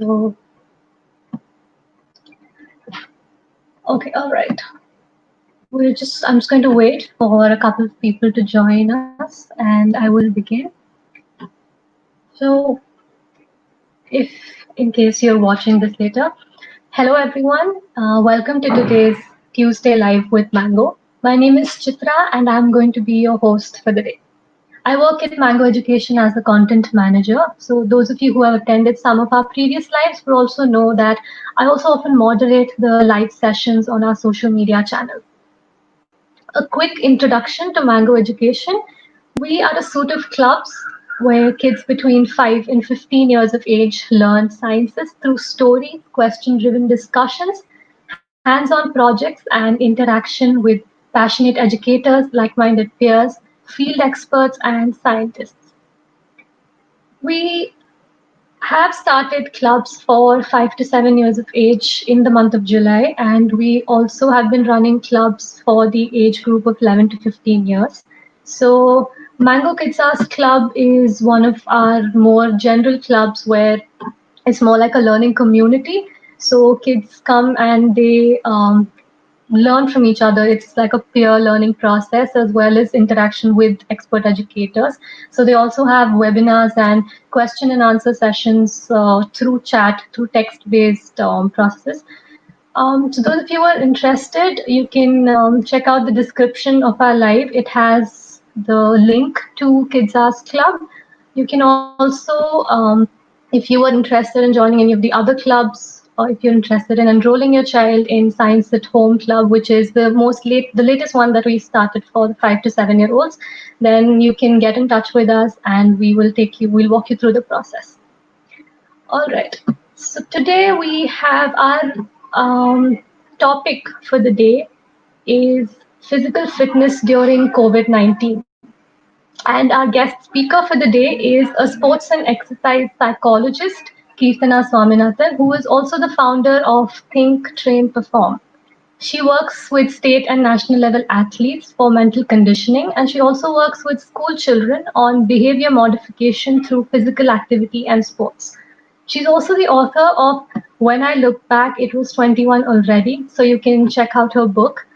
So, okay, all right. I'm just going to wait for a couple of people to join us and I will begin. So, if in case you're watching this later, hello everyone. Welcome to today's Tuesday Live with Mango. My name is Chitra and I'm going to be your host for the day. I work at Mango Education as a content manager. So, those of you who have attended some of our previous lives will also know that I also often moderate the live sessions on our social media channel. A quick introduction to Mango Education. We are a suite of clubs where kids between 5 and 15 years of age learn sciences through story, question driven discussions, hands on projects, and interaction with passionate educators, like minded peers, field experts, and scientists. We have started clubs for 5 to 7 years of age in the month of July, and we also have been running clubs for the age group of 11 to 15 years. So, Mango Kidsas Club is one of our more general clubs where it's more like a learning community. So, kids come and they learn from each other. It's like a peer learning process as well as interaction with expert educators. So they also have webinars and question and answer sessions through chat, through text-based processes. So those of you who are interested, you can check out the description of our live. It has the link to Kids Ask Club. You can also, if you are interested in joining any of the other clubs, or if you're interested in enrolling your child in Science at Home Club, which is the latest one that we started for the 5 to 7 year olds, then you can get in touch with us and we'll walk you through the process. All right. So today we have our topic for the day is physical fitness during COVID-19. And our guest speaker for the day is a sports and exercise psychologist, Keerthana Swaminathan, who is also the founder of Think, Train, Perform. She works with state and national level athletes for mental conditioning, and she also works with school children on behavior modification through physical activity and sports. She's also the author of When I Look Back, It Was 21 Already, so you can check out her book.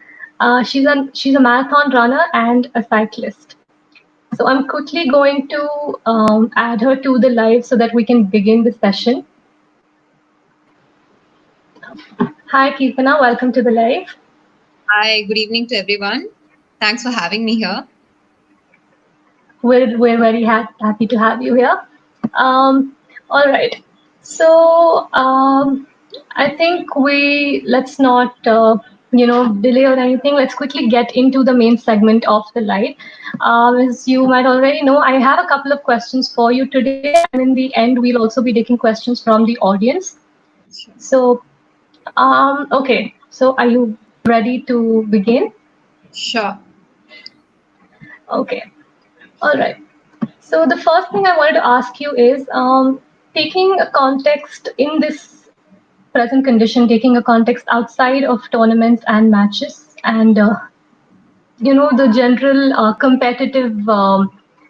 She's a marathon runner and a cyclist. So I'm quickly going to add her to the live so that we can begin the session. Hi, Keerthana. Welcome to the live. Hi, good evening to everyone. Thanks for having me here. We're very happy to have you here. All right. So I think let's not delay or anything. Let's quickly get into the main segment of the live. As you might already know, I have a couple of questions for you today, and in the end, we'll also be taking questions from the audience. So, okay. So, are you ready to begin? Sure. Okay. All right. So the first thing I wanted to ask you is taking a context in this present condition, taking a context outside of tournaments and matches, and the general competitive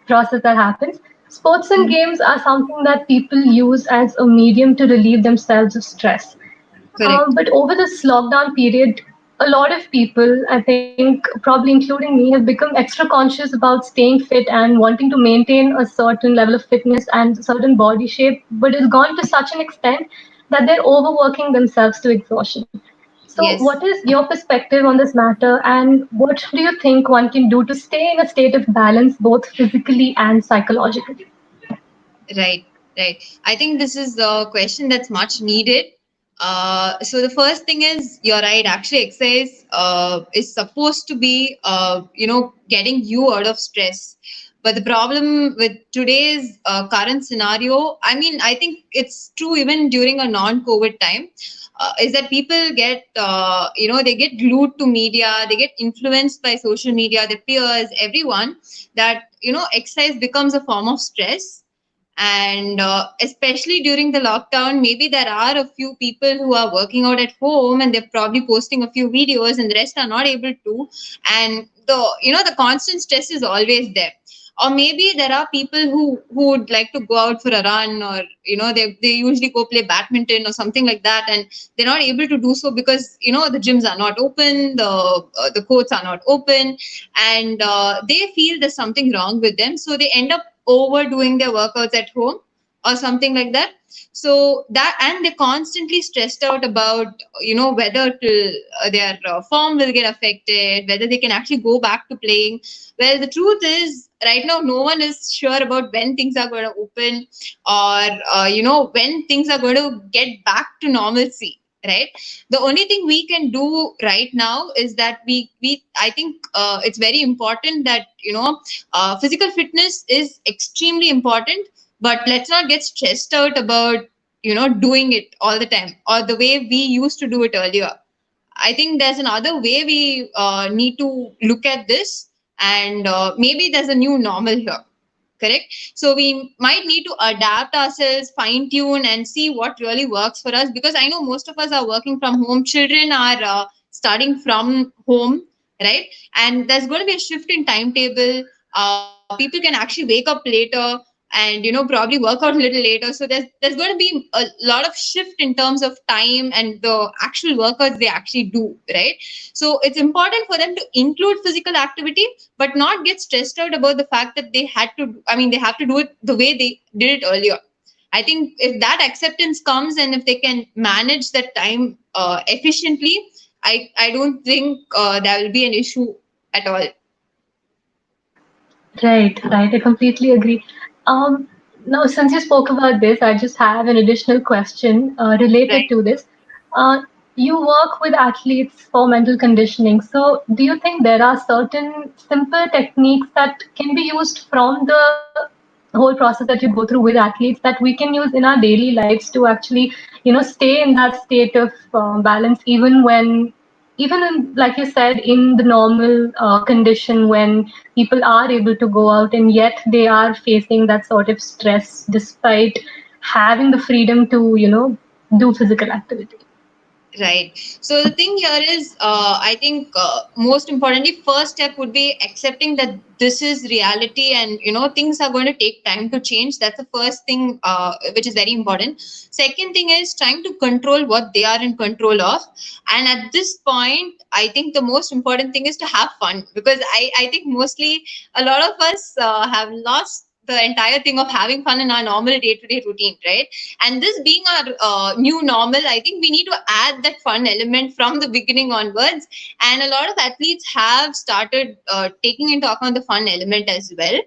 process that happens. Sports and games are something that people use as a medium to relieve themselves of stress. Correct. But over this lockdown period, a lot of people, I think, probably including me, have become extra conscious about staying fit and wanting to maintain a certain level of fitness and certain body shape, but it's gone to such an extent that they're overworking themselves to exhaustion. So, Yes. what is your perspective on this matter, and what do you think one can do to stay in a state of balance, both physically and psychologically? Right. Right. I think this is a question that's much needed. So the first thing is, you're right. Actually, exercise is supposed to be, getting you out of stress. But the problem with today's current scenario, I mean, I think it's true even during a non-COVID time, is that people get, they get glued to media, they get influenced by social media, their peers, everyone, that, exercise becomes a form of stress. And especially during the lockdown, maybe there are a few people who are working out at home and they're probably posting a few videos and the rest are not able to. And the constant stress is always there. Or maybe there are people who would like to go out for a run, or they usually go play badminton or something like that, and they're not able to do so because the gyms are not open, the courts are not open, and they feel there's something wrong with them, so they end up overdoing their workouts at home or something like that. So that, and they're constantly stressed out about whether their form will get affected, whether they can actually go back to playing. Well, the truth is, right now no one is sure about when things are going to open, or when things are going to get back to normalcy, right? The only thing we can do right now is that we I think it's very important that physical fitness is extremely important, but let's not get stressed out about doing it all the time or the way we used to do it earlier. I think there's another way we need to look at this, and maybe there's a new normal here. Correct. So we might need to adapt ourselves, fine tune, and see what really works for us. Because I know most of us are working from home. Children are starting from home, right? And there's going to be a shift in timetable. People can actually wake up later and probably work out a little later. So there's going to be a lot of shift in terms of time and the actual workouts they actually do, right? So it's important for them to include physical activity, but not get stressed out about the fact that they have to do it the way they did it earlier. I think if that acceptance comes, and if they can manage that time efficiently, I don't think there will be an issue at all. Right, right. I completely agree. Um, Now, since you spoke about this, I just have an additional question related Right. to this. Uh, you work with athletes for mental conditioning. So, do you think there are certain simple techniques that can be used from the whole process that you go through with athletes that we can use in our daily lives to actually, stay in that state of balance, even in, like you said, in the normal condition when people are able to go out and yet they are facing that sort of stress despite having the freedom to do physical activity. Right. So the thing here is, I think most importantly, first step would be accepting that this is reality, and things are going to take time to change. That's the first thing, which is very important. Second thing is trying to control what they are in control of, and at this point, I think the most important thing is to have fun, because I think mostly a lot of us have lost the entire thing of having fun in our normal day-to-day routine, right? And this being our new normal, I think we need to add that fun element from the beginning onwards. And a lot of athletes have started taking into account the fun element as well.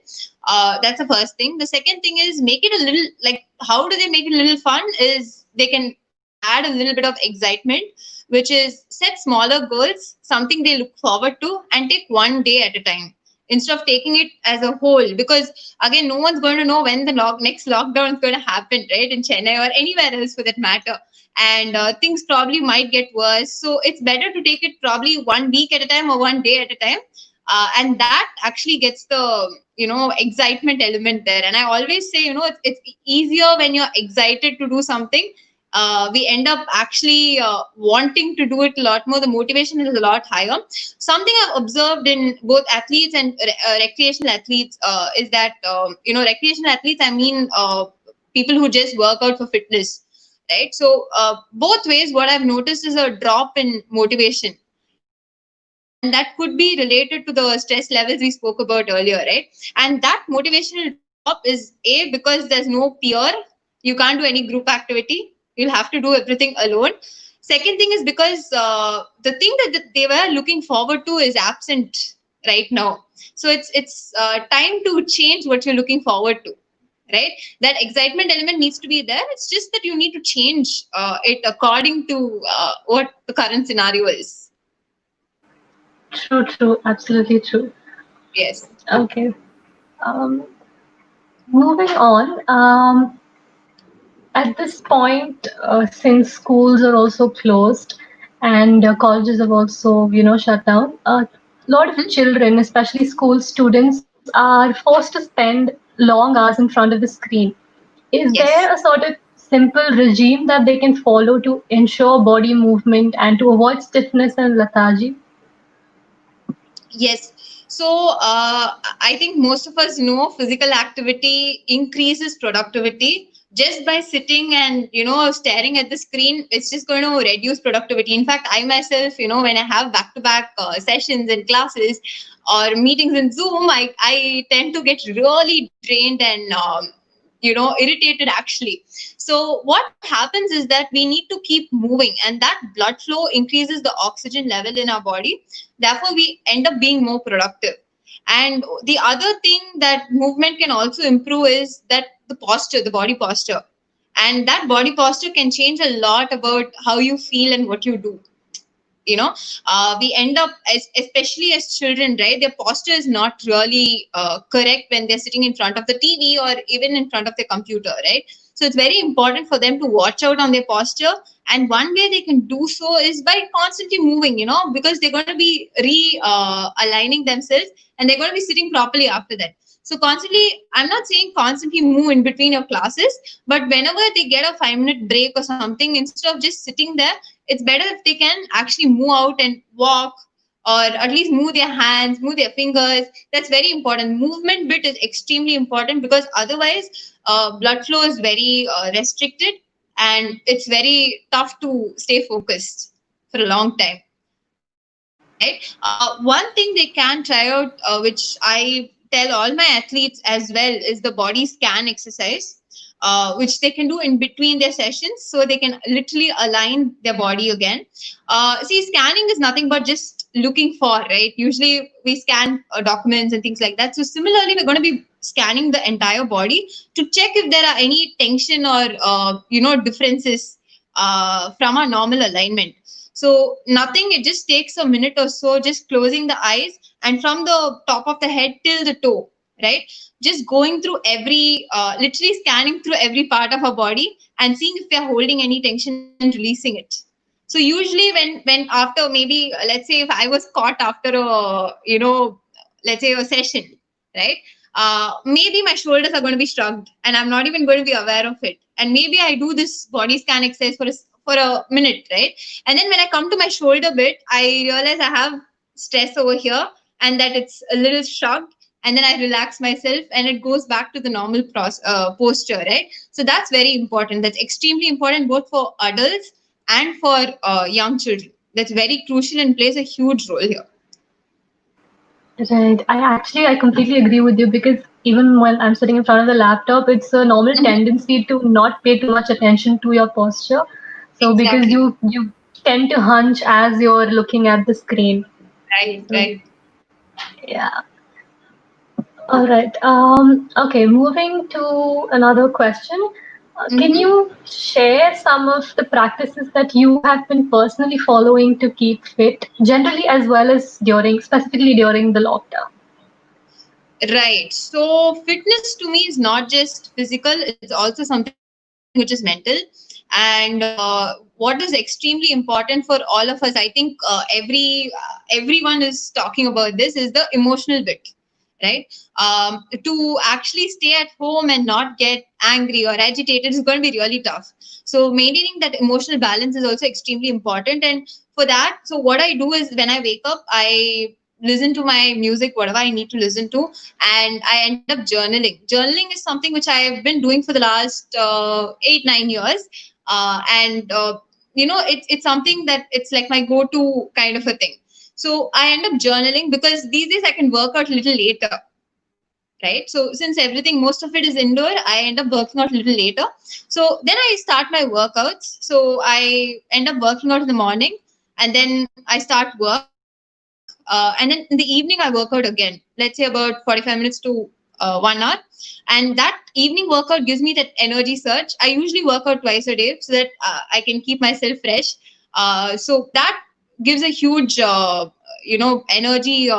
That's the first thing. The second thing is make it a little, like, how do they make it a little fun? Is they can add a little bit of excitement, which is set smaller goals, something they look forward to, and take one day at a time instead of taking it as a whole. Because again, no one's going to know when the next lockdown is going to happen, right? In Chennai or anywhere else for that matter. And things probably might get worse. So it's better to take it probably 1 week at a time or 1 day at a time. And that actually gets the excitement element there. And I always say, it's easier when you're excited to do something. We end up actually wanting to do it a lot more. The motivation is a lot higher. Something I've observed in both athletes and recreational athletes is that recreational athletes, I mean people who just work out for fitness, right? So both ways, what I've noticed is a drop in motivation, and that could be related to the stress levels we spoke about earlier, right? And that motivational drop is because there's no peer. You can't do any group activity, you'll have to do everything alone. Second thing is because the thing that they were looking forward to is absent right now. So it's time to change what you're looking forward to, right? That excitement element needs to be there. It's just that you need to change it according to what the current scenario is. True, true, absolutely true. Yes. Okay. um, Moving on, at this point, since schools are also closed and colleges have also, shut down, a lot of Mhm. children, especially school students, are forced to spend long hours in front of the screen. Is there Yes. a sort of simple regime that they can follow to ensure body movement and to avoid stiffness and lethargy? Yes. So I think most of us know physical activity increases productivity. Just by sitting and staring at the screen, it's just going to reduce productivity. In fact, I myself, when I have back-to-back sessions and classes or meetings in Zoom, I tend to get really drained and irritated actually. So what happens is that we need to keep moving, and that blood flow increases the oxygen level in our body. Therefore, we end up being more productive. And the other thing that movement can also improve is that the posture, the body posture. And that body posture can change a lot about how you feel and what you do. We end up, especially as children, right? Their posture is not really correct when they're sitting in front of the TV or even in front of the computer, right? So it's very important for them to watch out on their posture. And one way they can do so is by constantly moving, because they're going to be aligning themselves, and they're going to be sitting properly after that. So constantly, I'm not saying constantly move in between your classes, but whenever they get a 5-minute break or something, instead of just sitting there, it's better if they can actually move out and walk, or at least move their hands, move their fingers. That's very important. Movement bit is extremely important, because otherwise blood flow is very restricted, and it's very tough to stay focused for a long time, right? One thing they can try out, which I tell all my athletes as well, is the body scan exercise, which they can do in between their sessions, so they can literally align their body again. See, scanning is nothing but just looking for, right? Usually we scan documents and things like that. So similarly, we're going to be scanning the entire body to check if there are any tension or differences from our normal alignment. So nothing, it just takes a minute or so, just closing the eyes, and from the top of the head till the toe, right? Just going through literally scanning through every part of our body and seeing if we are holding any tension and releasing it. So usually when after, maybe let's say if I was caught after let's say a session, right? Maybe my shoulders are going to be shrugged and I'm not even going to be aware of it. And maybe I do this body scan exercise for a minute, right? And then when I come to my shoulder bit, I realize I have stress over here and that it's a little shrugged. And then I relax myself and it goes back to the normal posture, right? So that's very important. That's extremely important both for adults and for young children. That's very crucial and plays a huge role here. Right. I completely agree with you because even when I'm sitting in front of the laptop, it's a normal Mhm. tendency to not pay too much attention to your posture. So because Exactly. you tend to hunch as you're looking at the screen. Right, So right. yeah. All right. Okay, moving to another question. Can Mm-hmm. you share some of the practices that you have been personally following to keep fit, generally as well as specifically during the lockdown? Right. So fitness to me is not just physical, it's also something which is mental. And what is extremely important for all of us, I think everyone is talking about this, is the emotional bit, right? To actually stay at home and not get angry or agitated is going to be really tough. So maintaining that emotional balance is also extremely important. And for that, so what I do is when I wake up, I listen to my music, whatever I need to listen to, and I end up journaling. Journaling is something which I have been doing for the last 8-9 years, and it's something that it's like my go-to kind of a thing. So I end up journaling because these days I can work out a little later, right? So since everything, most of it is indoor, I end up working out a little later. So then I start my workouts. So I end up working out in the morning, and then I start work. And then in the evening, I work out again, let's say about 45 minutes to 1 hour. And that evening workout gives me that energy surge. I usually work out twice a day so that I can keep myself fresh. So that gives a huge, energy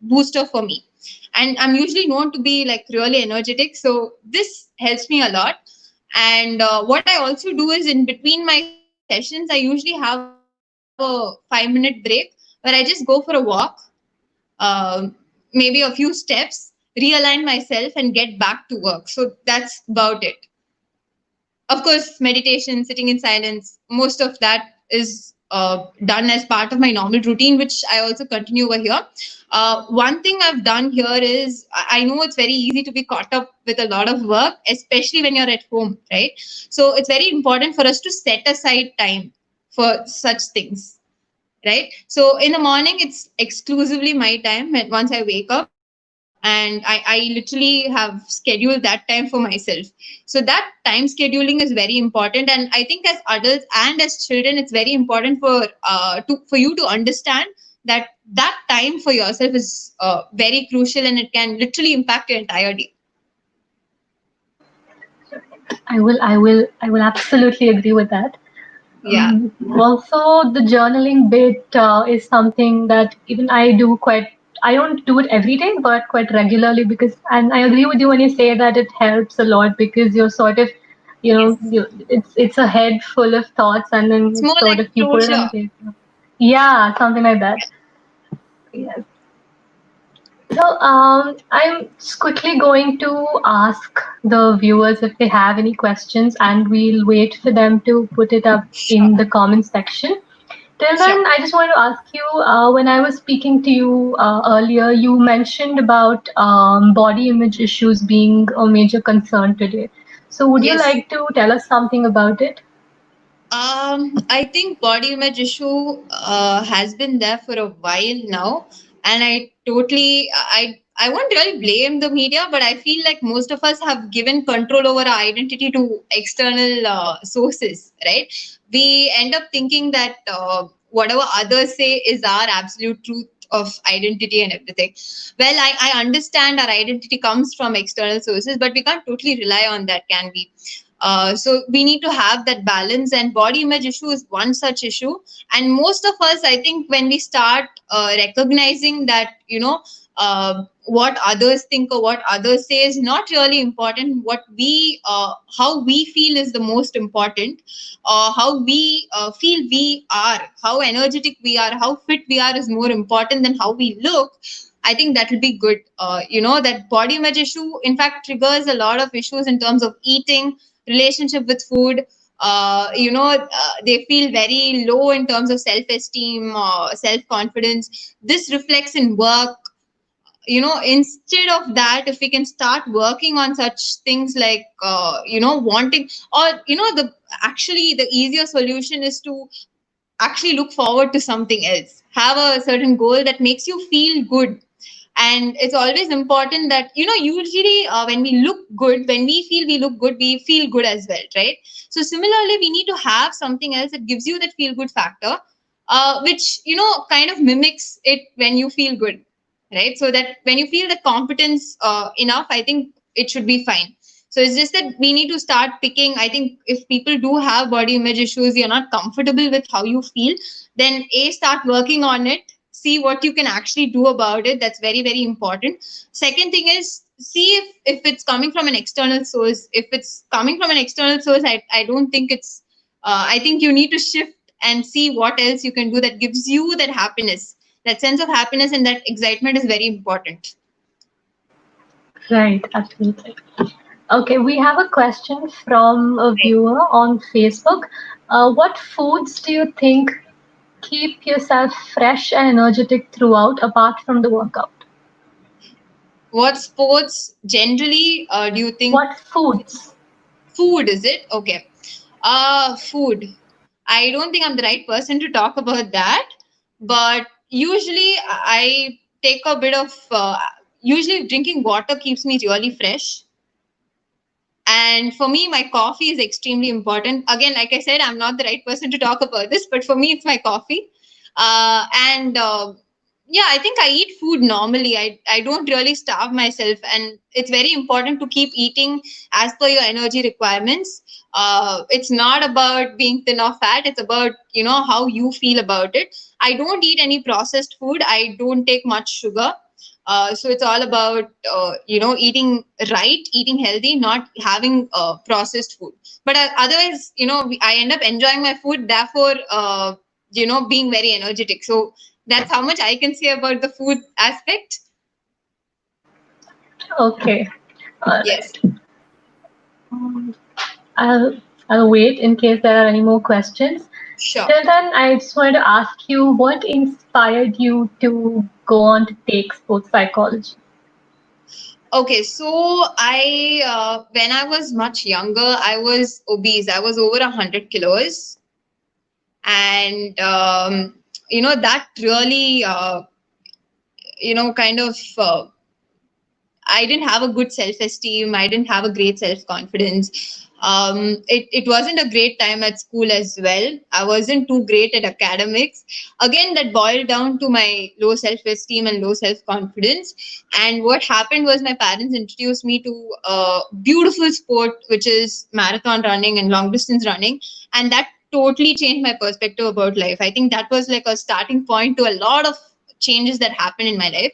booster for me. And I'm usually known to be like really energetic. So this helps me a lot. And what I also do is in between my sessions, I usually have a 5-minute break where I just go for a walk, um, maybe a few steps, realign myself, and get back to work. So that's about it. Of course, meditation, sitting in silence, most of that is done as part of my normal routine, which I also continue over here. One thing I've done here is I know it's very easy to be caught up with a lot of work, especially when you're at home, right? So it's very important for us to set aside time for such things, right? So in the morning, it's exclusively my time once I wake up. And I literally have scheduled that time for myself. So that time scheduling is very important. And I think as adults and as children, it's very important for you to understand that that time for yourself is very crucial, and it can literally impact your entire day. I will absolutely agree with that. Yeah. Also, the journaling bit is something that even I do quite. I don't do it every day, but quite regularly because, and I agree with you when you say that it helps a lot because you're sort of, Yes. it's a head full of thoughts, and then It's more it's sort like of you put it on closure. paper. Yeah, something like that. Yes. So, I'm just quickly going to ask the viewers if they have any questions, and we'll wait for them to put it up Sure. in the comment section. Till Sure. then, I just want to ask you when I was speaking to you earlier, you mentioned about body image issues being a major concern today. So, would you Yes. like to tell us something about it? I think body image issue has been there for a while now, and I won't really blame the media, but I feel like most of us have given control over our identity to external sources, right? We end up thinking that whatever others say is our absolute truth of identity and everything. Well, I understand our identity comes from external sources, but we can't totally rely on that, can we? So we need to have that balance, and body image issue is one such issue. And most of us, I think, when we start recognizing that, what others think or what others say is not really important. What we how we feel is the most important. How we feel we are, how energetic we are, how fit we are is more important than how we look. I think that will be good. That body image issue, in fact, triggers a lot of issues in terms of eating, relationship with food. They feel very low in terms of self-esteem, self-confidence. This reflects in work. Instead of that, if we can start working on such things like wanting, or the actually the easier solution is to actually look forward to something else, have a certain goal that makes you feel good. And it's always important that, usually when we look good, when we feel we look good, we feel good as well, right? So similarly, we need to have something else that gives you that feel good factor, which kind of mimics it when you feel good, right? So that when you feel the competence enough, I think it should be fine. So it's just that we need to start picking. I think if people do have body image issues, you're not comfortable with how you feel, then start working on it. See what you can actually do about it. That's very, very important. Second thing is, see if it's coming from an external source. If it's coming from an external source, I don't think it's. I think you need to shift and see what else you can do that gives you that happiness, that sense of happiness, and that excitement is very important. Right, absolutely. Okay, we have a question from a Right. viewer on Facebook. What foods do you think keep yourself fresh and energetic throughout, apart from the workout? What sports generally do you think? What foods? Food, is it? Okay. Food. I don't think I'm the right person to talk about that, but usually I take a bit of. Usually, drinking water keeps me really fresh. And for me, my coffee is extremely important. Again, like I said, I'm not the right person to talk about this, but for me, it's my coffee. And Yeah, I think I eat food normally. I don't really starve myself. And it's very important to keep eating as per your energy requirements. It's not about being thin or fat. It's about, how you feel about it. I don't eat any processed food. I don't take much sugar. So it's all about eating right, eating healthy, not having processed food. But otherwise, I end up enjoying my food, therefore being very energetic. So that's how much I can say about the food aspect. Okay, all Yes. right. Um, I'll I'll wait in case there are any more questions. Sure. Till then, I just wanted to ask you what inspired you to go on to take sports psychology? Okay, so when I was much younger, I was obese. I was over 100 kilos, and that really, kind of I didn't have a good self esteem. I didn't have a great self confidence. It wasn't a great time at school as well. I wasn't too great at academics. Again, that boiled down to my low self esteem and low self confidence. And what happened was my parents introduced me to a beautiful sport, which is marathon running and long distance running. And that totally changed my perspective about life. I think that was like a starting point to a lot of changes that happened in my life.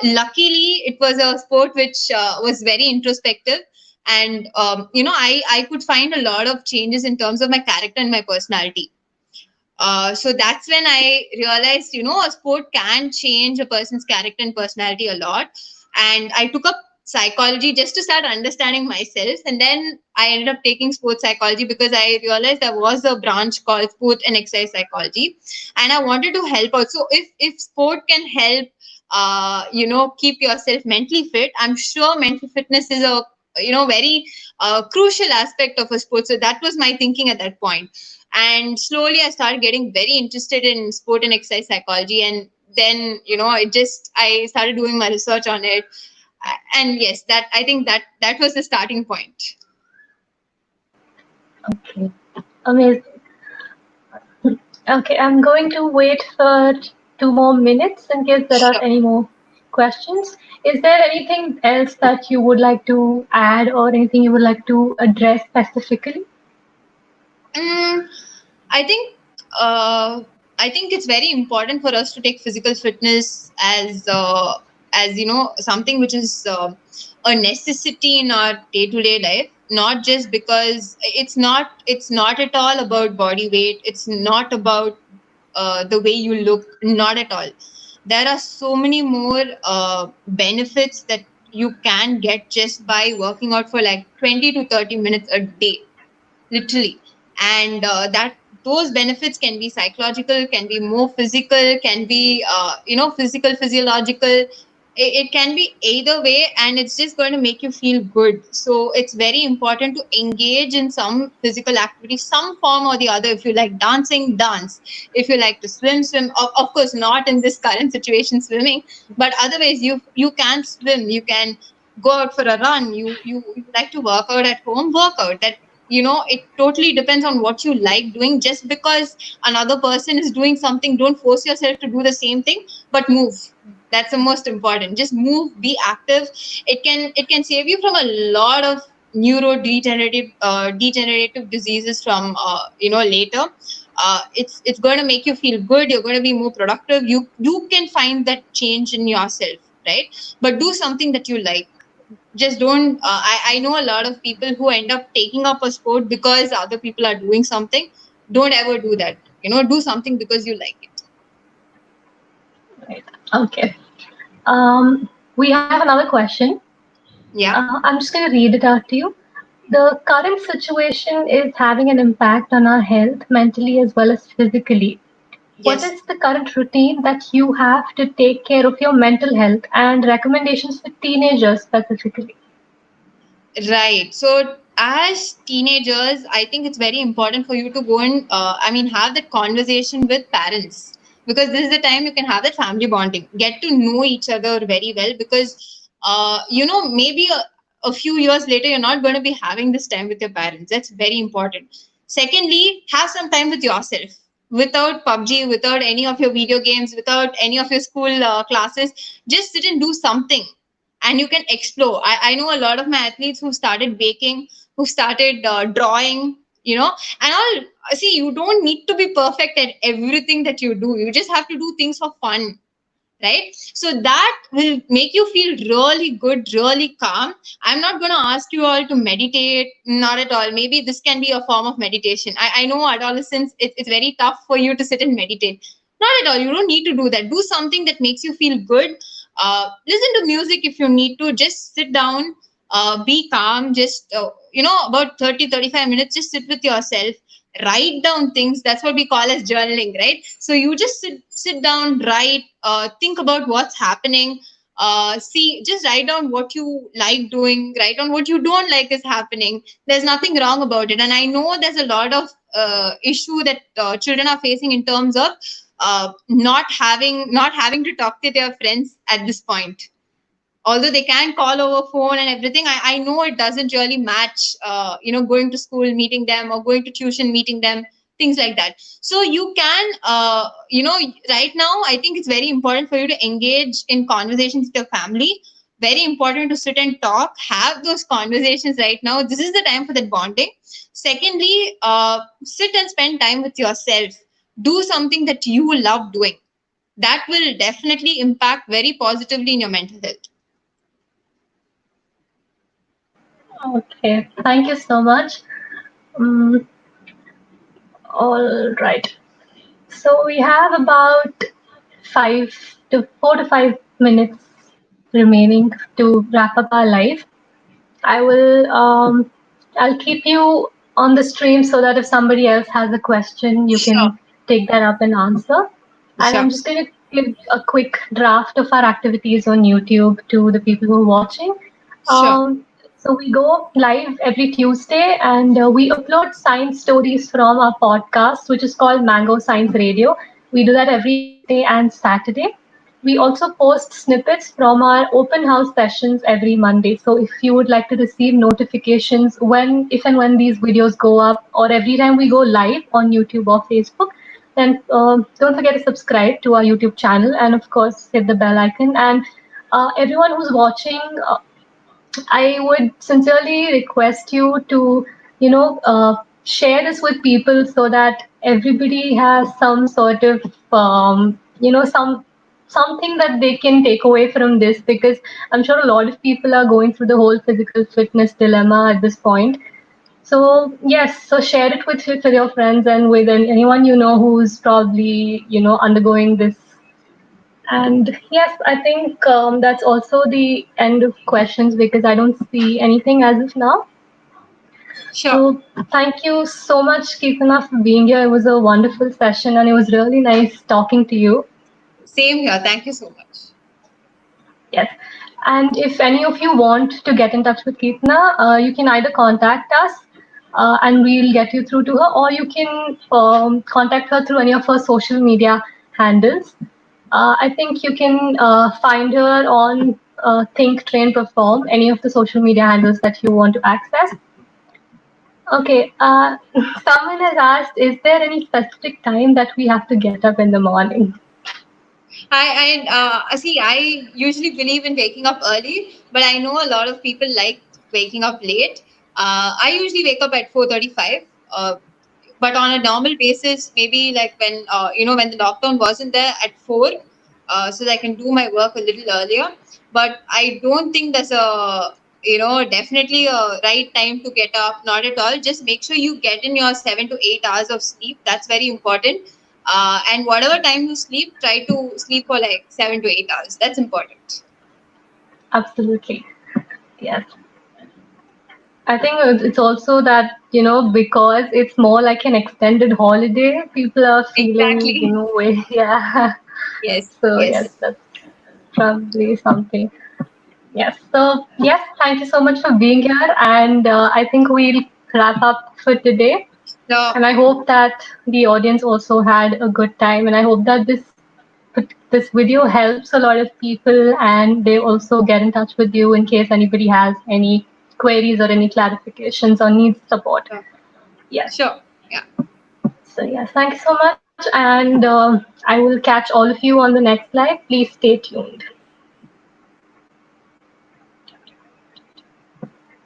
Luckily, it was a sport which was very introspective, and I could find a lot of changes in terms of my character and my personality. So that's when I realized, a sport can change a person's character and personality a lot. And I took up psychology just to start understanding myself. And then I ended up taking sports psychology because I realized there was a branch called sport and exercise psychology. And I wanted to help out. So if sport can help, keep yourself mentally fit, I'm sure mental fitness is a, very crucial aspect of a sport. So that was my thinking at that point, and slowly I started getting very interested in sport and exercise psychology. And then I started doing my research on it. And yes, that I think that was the starting point. Okay, amazing. Okay, I'm going to wait for 2 more minutes in case there are Sure. any more questions. Is there anything else that you would like to add or anything you would like to address specifically? Mm, I think uh, I think it's very important for us to take physical fitness as something which is a necessity in our day to day life. Not just because it's not at all about body weight. It's not about the way you look. Not at all. There are so many more benefits that you can get just by working out for like 20 to 30 minutes a day, literally. And that those benefits can be psychological, can be more physical, can be physical, physiological. It can be either way, and it's just going to make you feel good. So it's very important to engage in some physical activity, some form or the other. If you like dancing, dance. If you like to swim. Of course not in this current situation swimming, but otherwise you can swim, you can go out for a run. You like to work out at home, work out. That it totally depends on what you like doing. Just because another person is doing something, don't force yourself to do the same thing, but move. That's the most important. Just move, be active. It can save you from a lot of neurodegenerative degenerative diseases from later. It's going to make you feel good. You're going to be more productive. You can find that change in yourself, right? But do something that you like. Just don't I know a lot of people who end up taking up a sport because other people are doing something. Don't ever do that. Do something because you like it. Right. Okay. We have another question. Yeah. I'm just going to read it out to you. The current situation is having an impact on our health mentally as well as physically. What Yes. is the current routine that you have to take care of your mental health and recommendations for teenagers specifically? Right. So as teenagers, I think it's very important for you to go and, have that conversation with parents, because this is the time you can have that family bonding, get to know each other very well. Because, maybe a few years later, you're not going to be having this time with your parents. That's very important. Secondly, have some time with yourself. Without PUBG, without any of your video games, without any of your school classes, just sit and do something, and you can explore. I know a lot of my athletes who started baking, who started drawing, and all. See, you don't need to be perfect at everything that you do. You just have to do things for fun, right? So that will make you feel really good, really calm. I'm not going to ask you all to meditate, not at all. Maybe this can be a form of meditation. I know adolescents, it's very tough for you to sit and meditate. Not at all. You don't need to do that. Do something that makes you feel good. Listen to music if you need to. Just sit down, be calm, just about 30-35 minutes, just sit with yourself, write down things. That's what we call as journaling, right? So you just sit down, write, think about what's happening, see, just write down what you like doing, write down what you don't like is happening. There's nothing wrong about it. And I know there's a lot of issue that children are facing in terms of not having to talk to their friends at this point. Although they can call over phone and everything, I know it doesn't really match going to school meeting them, or going to tuition meeting them, things like that. So you can right now I think it's very important for you to engage in conversations with your family. Very important to sit and talk, have those conversations right now. This is the time for that bonding. Secondly, sit and spend time with yourself. Do something that you love doing. That will definitely impact very positively in your mental health. Okay, thank you so much. Um, all right. So we have about 4 to 5 minutes remaining to wrap up our life. I will I'll keep you on the stream so that if somebody else has a question, you Sure. can take that up and answer. And Sure. I'm just going to give a quick draft of our activities on YouTube to the people who are watching. Sure. So we go live every Tuesday, and we upload science stories from our podcast, which is called Mango Science Radio. We do that every Tuesday and Saturday. We also post snippets from our open house sessions every Monday. So if you would like to receive notifications if and when these videos go up, or every time we go live on YouTube or Facebook, then don't forget to subscribe to our YouTube channel, and of course hit the bell icon. And everyone who's watching, I would sincerely request you to, share this with people so that everybody has some sort of, something that they can take away from this, because I'm sure a lot of people are going through the whole physical fitness dilemma at this point. So yes, so share it with your friends and with anyone you know who's probably undergoing this. And yes, I think that's also the end of questions, because I don't see anything as of now. Sure. So thank you so much, Keerthana, for being here. It was a wonderful session, and it was really nice talking to you. Same here. Thank you so much. Yes. And if any of you want to get in touch with Keerthana, you can either contact us and we'll get you through to her, or you can contact her through any of her social media handles. I think you can find her on Think, Train, Perform, any of the social media handles that you want to access. Okay, someone has asked, is there any specific time that we have to get up in the morning? I see. I usually believe in waking up early, but I know a lot of people like waking up late. I usually wake up at 4:35. But on a normal basis, maybe like when the lockdown wasn't there, at 4, so that I can do my work a little earlier. But I don't think there's a definitely a right time to get up. Not at all. Just make sure you get in your 7 to 8 hours of sleep. That's very important. And whatever time you sleep, try to sleep for like 7 to 8 hours. That's important. Absolutely. Yes. I think it's also that, because it's more like an extended holiday, people are feeling, Exactly. yeah. Yes. So, yes, Yes. that's probably something. Yes. So, yes, thank you so much for being here. And I think we'll wrap up for today. So And I hope that the audience also had a good time. And I hope that this video helps a lot of people, and they also get in touch with you in case anybody has any queries or any clarifications or needs support. sure. Yes. Sure. Yeah. So, yes, thank you so much. And I will catch all of you on the next live. Please stay tuned.